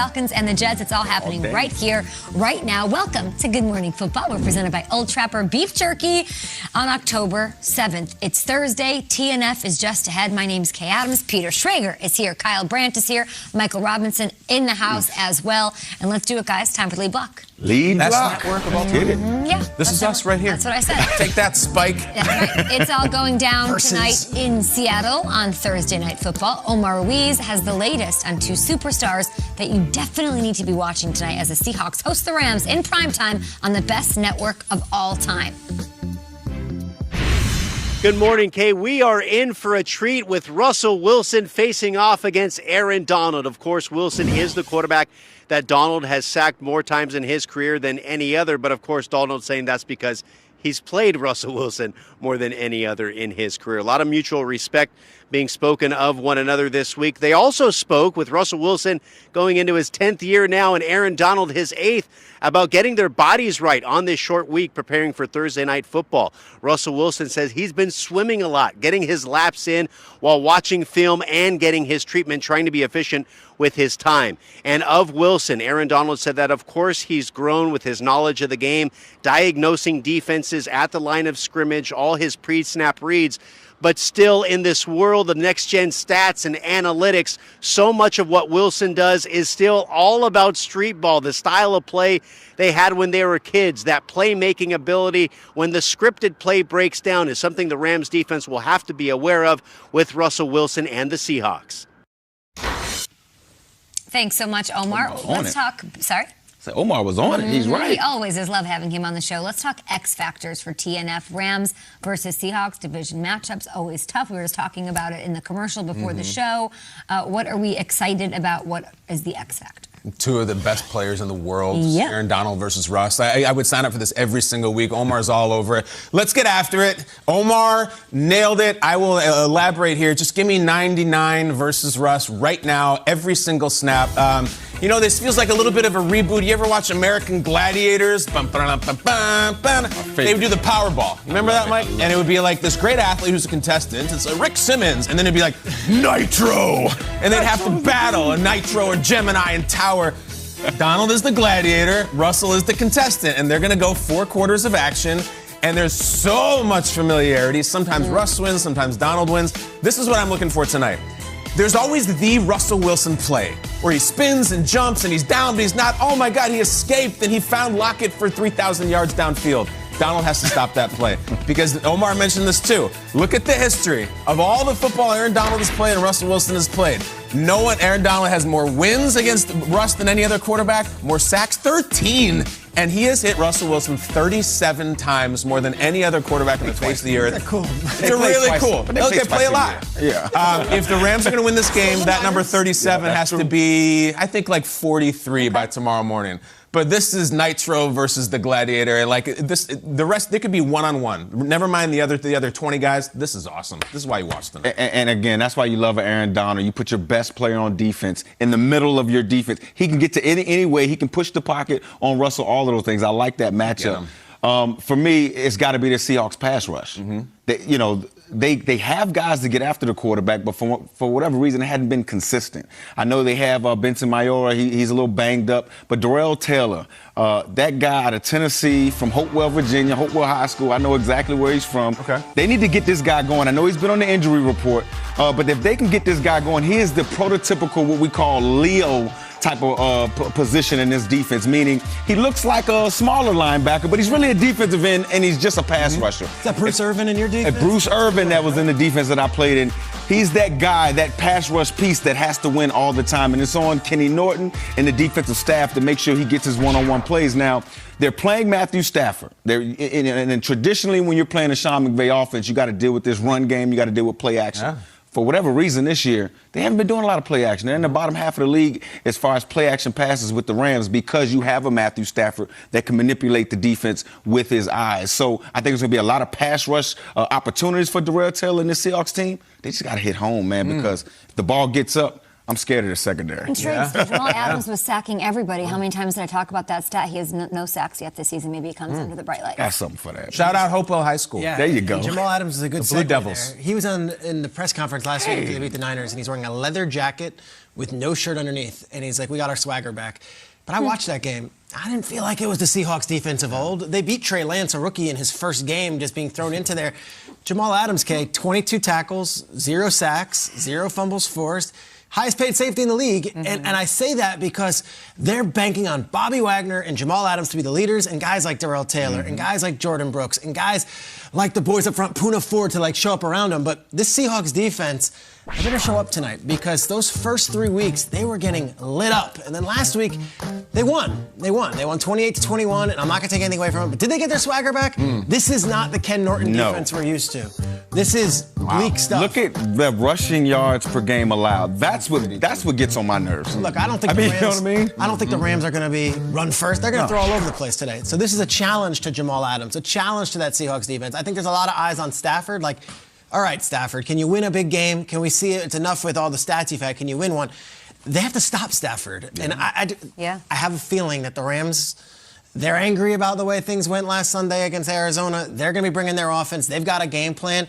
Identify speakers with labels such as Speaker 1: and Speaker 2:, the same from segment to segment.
Speaker 1: Falcons and the Jets. It's all happening right here, right now. Welcome to Good Morning Football. We're presented by Old Trapper Beef Jerky on October 7th. It's Thursday. TNF is just ahead. My name's Kay Adams. Peter Schrager is here. Kyle Brandt is here. Michael Robinson in the house as well. And let's do it, guys. Time for Lead Block.
Speaker 2: Lead Block.
Speaker 3: Network of all time.
Speaker 1: Yeah.
Speaker 3: This is us right here.
Speaker 1: That's what I said.
Speaker 3: Take that, Spike.
Speaker 1: That's right. It's all going down tonight in Seattle on Thursday Night Football. Omar Ruiz has the latest on two superstars that you definitely need to be watching tonight as the Seahawks host the Rams in primetime on the best network of all time.
Speaker 4: Good morning, Kay. We are in for a treat with Russell Wilson facing off against Aaron Donald. Of course, Wilson is the quarterback that Donald has sacked more times in his career than any other. But, of course, Donald's saying that's because he's played Russell Wilson more than any other in his career. A lot of mutual respect being spoken of one another this week. They also spoke with Russell Wilson going into his 10th year now and Aaron Donald his 8th about getting their bodies right on this short week preparing for Thursday Night Football. Russell Wilson says he's been swimming a lot, getting his laps in while watching film and getting his treatment, trying to be efficient with his time. And of Wilson, Aaron Donald said that, of course, he's grown with his knowledge of the game, diagnosing defenses at the line of scrimmage, all his pre-snap reads. But still, in this world of next-gen stats and analytics, so much of what Wilson does is still all about street ball, the style of play they had when they were kids. That playmaking ability when the scripted play breaks down is something the Rams defense will have to be aware of with Russell Wilson and the Seahawks.
Speaker 1: Thanks so much, Omar. Let's talk. Sorry?
Speaker 2: So Omar was on it. He's right.
Speaker 1: We always just love having him on the show. Let's talk X factors for TNF. Rams versus Seahawks division matchups, always tough. We were just talking about it in the commercial before the show. What are we excited about? What is the X factor?
Speaker 3: Two of the best players in the world, Aaron Donald versus Russ. I would sign up for this every single week. Omar's all over it. Let's get after it. Omar nailed it. I will elaborate here. Just give me 99 versus Russ right now, every single snap. This feels like a little bit of a reboot. You ever watch American Gladiators? They would do the Powerball. Remember that, Mike? And it would be like this great athlete who's a contestant. It's Rick Simmons. And then it'd be like, Nitro! And they'd have to battle a Nitro or Gemini and Tower. Donald is the gladiator. Russell is the contestant. And they're going to go 4 quarters of action. And there's so much familiarity. Sometimes Russ wins, sometimes Donald wins. This is what I'm looking for tonight. There's always the Russell Wilson play where he spins and jumps and he's down, but he's not. Oh, my God, he escaped and he found Lockett for 3,000 yards downfield. Donald has to stop that play because Omar mentioned this too. Look at the history of all the football Aaron Donald has played and Russell Wilson has played. Aaron Donald has more wins against Russ than any other quarterback, more sacks, 13. And he has hit Russell Wilson 37 times more than any other quarterback on the face of the earth.
Speaker 2: Cool.
Speaker 3: It's really cool. They play a lot.
Speaker 2: Yeah.
Speaker 3: If the Rams are going to win this game, that number 37 has to be, I think, like 43 by tomorrow morning. But this is Nitro versus the Gladiator. Like this, the rest, they could be one-on-one. Never mind the other 20 guys. This is awesome. This is why you watch them.
Speaker 2: And again, that's why you love Aaron Donald. You put your best player on defense in the middle of your defense. He can get to any way. He can push the pocket on Russell. All of those things. I like that matchup. For me, it's got to be the Seahawks pass rush. They have guys to get after the quarterback, but for whatever reason, it hadn't been consistent. I know they have Benson Mayowa. He's a little banged up. But Darrell Taylor, that guy out of Tennessee from Hopewell, Virginia, Hopewell High School, I know exactly where he's from.
Speaker 3: Okay.
Speaker 2: They need to get this guy going. I know he's been on the injury report, but if they can get this guy going, he is the prototypical what we call Leo type of position in this defense, meaning he looks like a smaller linebacker, but he's really a defensive end, and he's just a pass rusher.
Speaker 5: Is that Bruce Irvin in your defense?
Speaker 2: Bruce Irvin that was in the defense that I played in. He's that guy, that pass rush piece that has to win all the time, and it's on Kenny Norton and the defensive staff to make sure he gets his one-on-one plays. Now, they're playing Matthew Stafford. And traditionally, when you're playing a Sean McVay offense, you got to deal with this run game. You got to deal with play action.
Speaker 3: Yeah.
Speaker 2: For whatever reason this year, they haven't been doing a lot of play action. They're in the bottom half of the league as far as play action passes with the Rams because you have a Matthew Stafford that can manipulate the defense with his eyes. So I think there's going to be a lot of pass rush opportunities for Darrell Taylor and the Seahawks team. They just got to hit home, man, because if the ball gets up, I'm scared of the secondary.
Speaker 1: And trades, Jamal Adams was sacking everybody. How many times did I talk about that stat? He has no sacks yet this season. Maybe he comes under the bright lights.
Speaker 2: Got something for that.
Speaker 3: Shout out Hopewell High School.
Speaker 5: Yeah,
Speaker 2: there you go.
Speaker 5: Jamal Adams is a good
Speaker 3: Blue Devils.
Speaker 5: There. He was in the press conference last week after they beat the Niners, and he's wearing a leather jacket with no shirt underneath. And he's like, we got our swagger back. But I watched that game. I didn't feel like it was the Seahawks defense of old. They beat Trey Lance, a rookie, in his first game, just being thrown into there. Jamal Adams, 22 tackles, 0 sacks, 0 fumbles forced. Highest paid safety in the league. And I say that because they're banking on Bobby Wagner and Jamal Adams to be the leaders, and guys like Darrell Taylor, and guys like Jordan Brooks, and guys like the boys up front, Poona Ford, to show up around them. But this Seahawks defense, they better show up tonight, because those first 3 weeks, they were getting lit up. And then last week, they won. They won 28-21, and I'm not going to take anything away from them. But did they get their swagger back? This is not the Ken Norton defense we're used to. This is bleak stuff.
Speaker 2: Look at the rushing yards per game allowed. That's what gets on my nerves.
Speaker 5: Look, I don't think the Rams,
Speaker 2: you know what I mean?
Speaker 5: I don't think the Rams are going to be run first. They're going to throw all over the place today. So this is a challenge to Jamal Adams, a challenge to that Seahawks defense. I think there's a lot of eyes on Stafford. All right, Stafford, can you win a big game? Can we see it? It's enough with all the stats you've had. Can you win one? They have to stop Stafford. Yeah. And I have a feeling that the Rams, they're angry about the way things went last Sunday against Arizona. They're going to be bringing their offense. They've got a game plan.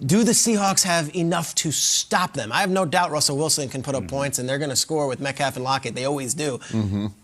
Speaker 5: Do the Seahawks have enough to stop them? I have no doubt Russell Wilson can put up points, and they're going to score with Metcalf and Lockett. They always do.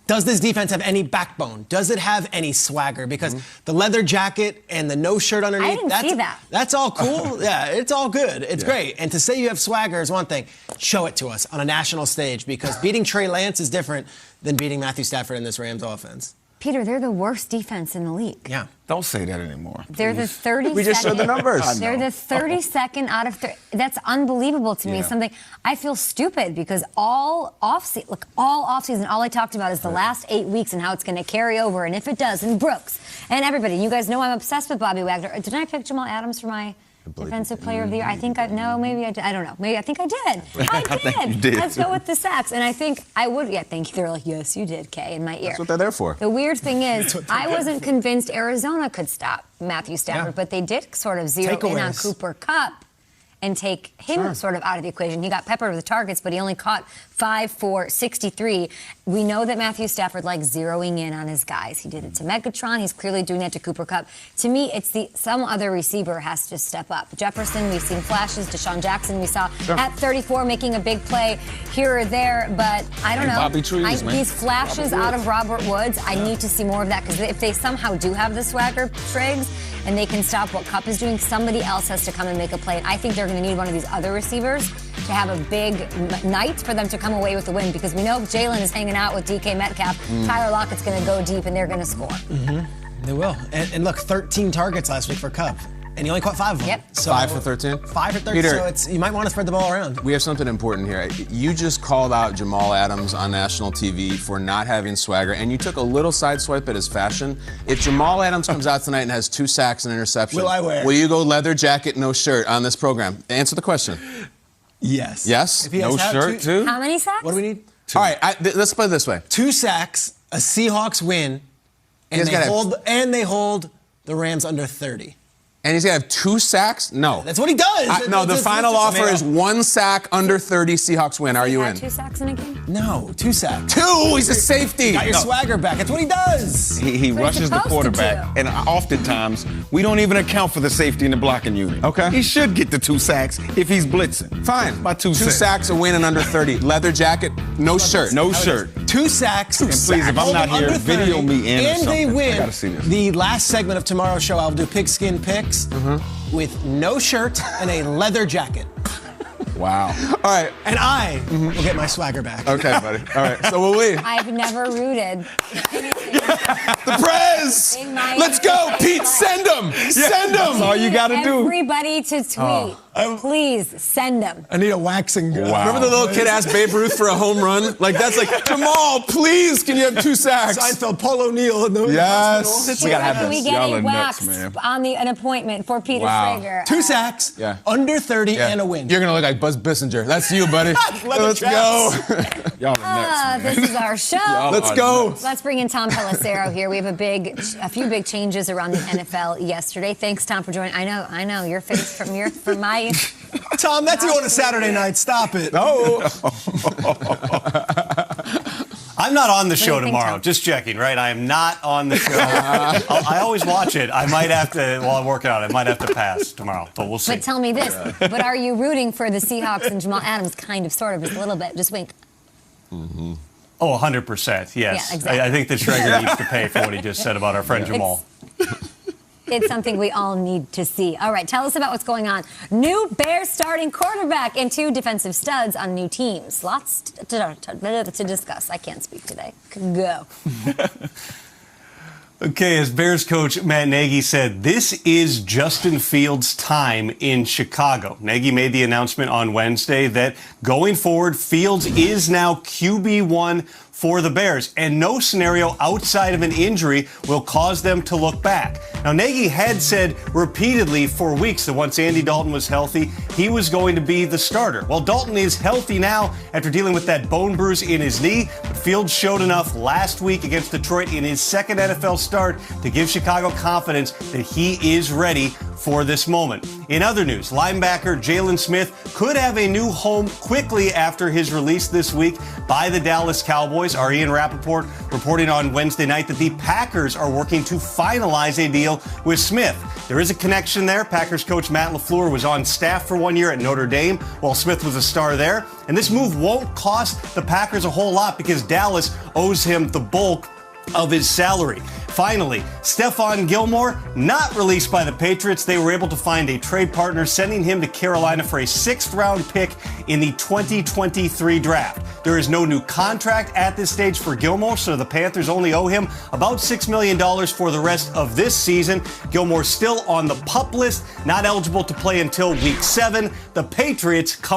Speaker 5: Does this defense have any backbone? Does it have any swagger? Because the leather jacket and the no shirt underneath,
Speaker 1: I didn't see that.
Speaker 5: That's all cool. Yeah, it's all good. It's great. And to say you have swagger is one thing. Show it to us on a national stage, because beating Trey Lance is different than beating Matthew Stafford in this Rams offense.
Speaker 1: Peter, they're the worst defense in the league.
Speaker 5: Yeah.
Speaker 2: Don't say that anymore.
Speaker 1: They're the 32nd.
Speaker 3: We just showed the numbers.
Speaker 1: They're the 32nd out of 30. That's unbelievable to me. Something I feel stupid, because all offseason, all I talked about is the last 8 weeks and how it's going to carry over. And if it does, and Brooks and everybody, you guys know I'm obsessed with Bobby Wagner. Didn't I pick Jamal Adams for my Defensive Player of the Year? I think I don't know. Maybe I think I did. I
Speaker 2: think you did.
Speaker 1: Let's go with the sacks. And I think I would. Yeah, thank you. They're like, yes, you did, Kay, in my ear.
Speaker 3: That's what they're there for.
Speaker 1: The weird thing is, I wasn't convinced Arizona could stop Matthew Stafford, but they did sort of zero in on Cooper Kupp and take him sort of out of the equation. He got peppered with targets, but he only caught 5 for 63. We know that Matthew Stafford likes zeroing in on his guys. He did it to Megatron. He's clearly doing that to Cooper Kupp. To me, it's some other receiver has to step up. Jefferson, we've seen flashes. Deshaun Jackson, we saw at 34 making a big play here or there, but I don't know.
Speaker 2: Bobby Trees, man.
Speaker 1: These flashes out of Robert Woods, I need to see more of that, because if they somehow do have the swagger, Triggs, and they can stop what Kupp is doing, somebody else has to come and make a play. And I think they're going to need one of these other receivers to have a big night for them to come away with the win, because we know Jalen is hanging out with DK Metcalf. Tyler Lockett's going to go deep, and they're going to score.
Speaker 5: They will. And look, 13 targets last week for Kupp, and he only caught 5 of them.
Speaker 1: Yep.
Speaker 5: So
Speaker 3: 5 for 13?
Speaker 5: 5 for 13,
Speaker 3: Peter,
Speaker 5: so you might want to spread the ball around.
Speaker 3: We have something important here. You just called out Jamal Adams on national TV for not having swagger, and you took a little sideswipe at his fashion. If Jamal Adams comes out tonight and has 2 sacks and an interception,
Speaker 5: will I wear?
Speaker 3: Will you go leather jacket, no shirt on this program? Answer the question.
Speaker 5: Yes.
Speaker 3: Yes?
Speaker 5: If he has
Speaker 2: No shirt, too?
Speaker 1: How many sacks?
Speaker 5: What do we need?
Speaker 3: 2. All right, let's play it this way.
Speaker 5: 2 sacks, a Seahawks win, and they hold the Rams under 30.
Speaker 3: And he's going to have 2 sacks? No.
Speaker 5: That's what he does.
Speaker 3: No, the final offer is 1 sack under 30 Seahawks win. Are you in?
Speaker 1: 2 sacks in a game?
Speaker 5: No, 2 sacks.
Speaker 3: 2? He's a safety.
Speaker 5: Got your swagger back. That's what he does.
Speaker 2: He rushes the
Speaker 1: supposed to
Speaker 2: quarterback,
Speaker 1: do.
Speaker 2: and oftentimes we don't even account for the safety in the blocking unit.
Speaker 3: Okay.
Speaker 2: He should get the 2 sacks if he's blitzing.
Speaker 3: Fine.
Speaker 2: By 2
Speaker 3: 2
Speaker 2: cents.
Speaker 3: sacks, a win, and under 30. Leather jacket, no shirt.
Speaker 2: No shirt.
Speaker 5: 2 sacks.
Speaker 2: And please, if I'm not here,
Speaker 5: under
Speaker 2: video
Speaker 5: 30,
Speaker 2: me in or
Speaker 5: and they
Speaker 2: something.
Speaker 5: win.
Speaker 2: I gotta see this.
Speaker 5: The last segment of tomorrow's show, I'll do pigskin picks with no shirt and a leather jacket.
Speaker 2: Wow.
Speaker 3: All right.
Speaker 5: And I will get my swagger back.
Speaker 3: Okay, buddy. All right. So will we.
Speaker 1: I've never rooted.
Speaker 3: The Prez!
Speaker 1: In my-
Speaker 3: Let's go, Pete. Send them. Send
Speaker 2: That's
Speaker 3: them.
Speaker 2: all you got to do.
Speaker 1: Everybody to tweet. Please send them.
Speaker 5: I need a waxing gun.
Speaker 2: Wow.
Speaker 3: Remember the little kid asked Babe Ruth for a home run? Like, that's like, Jamal, please, can you have 2 sacks?
Speaker 5: Seinfeld, Paul O'Neill. In the
Speaker 3: Yes.
Speaker 5: hospital.
Speaker 3: We gotta have
Speaker 1: Can
Speaker 3: this.
Speaker 1: we get
Speaker 2: Y'all
Speaker 1: a
Speaker 2: are nuts,
Speaker 1: wax
Speaker 2: man.
Speaker 1: on an appointment for Peter
Speaker 3: Wow.
Speaker 1: Schrager?
Speaker 5: 2 sacks,
Speaker 3: Yeah.
Speaker 5: under 30, and a win.
Speaker 3: You're going to look like Buzz Bissinger. That's you, buddy.
Speaker 5: Leather
Speaker 3: Let's go.
Speaker 2: Y'all are nuts, man.
Speaker 1: This is our show.
Speaker 3: Let's go.
Speaker 1: Let's bring in Tom Pelissero here. We have a few big changes around the NFL yesterday. Thanks, Tom, for joining. I know your face from my
Speaker 5: Tom, that's you on a Saturday night. Stop it.
Speaker 3: Oh.
Speaker 6: I'm not on the show
Speaker 1: think,
Speaker 6: tomorrow.
Speaker 1: Tom?
Speaker 6: Just checking, right? I am not on the show. I always watch it. I might have to, while I'm working out, I might have to pass tomorrow, but we'll see.
Speaker 1: But tell me this, but are you rooting for the Seahawks and Jamal Adams kind of, sort of, just a little bit? Just wink.
Speaker 6: Oh, 100%, yes.
Speaker 1: Yeah, exactly.
Speaker 6: I think that Schrager needs to pay for what he just said about our friend Jamal.
Speaker 1: It's something we all need to see. All right, tell us about what's going on. New Bears starting quarterback and 2 defensive studs on new teams. Lots to discuss. I can't speak today. Go.
Speaker 6: Okay, as Bears coach Matt Nagy said, this is Justin Fields' time in Chicago. Nagy made the announcement on Wednesday that going forward, Fields is now QB1 for the Bears, and no scenario outside of an injury will cause them to look back. Now, Nagy had said repeatedly for weeks that once Andy Dalton was healthy, he was going to be the starter. Well, Dalton is healthy now after dealing with that bone bruise in his knee, but Fields showed enough last week against Detroit in his second NFL start to give Chicago confidence that he is ready for this moment. In other news, linebacker Jalen Smith could have a new home quickly after his release this week by the Dallas Cowboys. Our Ian Rappaport reporting on Wednesday night that the Packers are working to finalize a deal with Smith. There is a connection there. Packers coach Matt LaFleur was on staff for 1 year at Notre Dame while Smith was a star there. And this move won't cost the Packers a whole lot because Dallas owes him the bulk of his salary. Finally, Stephon Gilmore, not released by the Patriots. They were able to find a trade partner, sending him to Carolina for a 6th-round pick in the 2023 draft. There is no new contract at this stage for Gilmore, so the Panthers only owe him about $6 million for the rest of this season. Gilmore's still on the PUP list, not eligible to play until Week 7. The Patriots come